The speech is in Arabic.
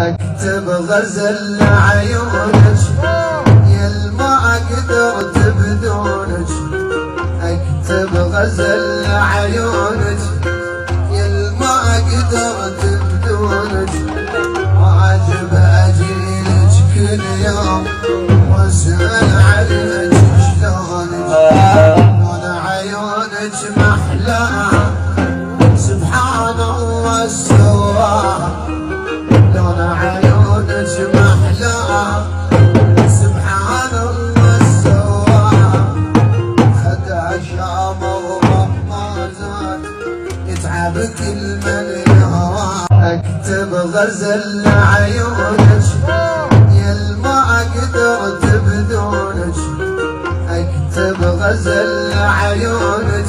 اكتب غزل لعيونك يل ما قدرت بدونك، اكتب غزل لعيونك يل ما قدرت بدونك، واجب اجيلك كل يوم واسال عنك شلونك، وانا عيونك محلاها سبحان الله سواها، لون عيونك محلاها سبحان الله سواها، خدع شام وما زاد يتعب كل من يهواها، اكتب غزل لعيونك يل ما قدرت بدونك، اكتب غزل لعيونك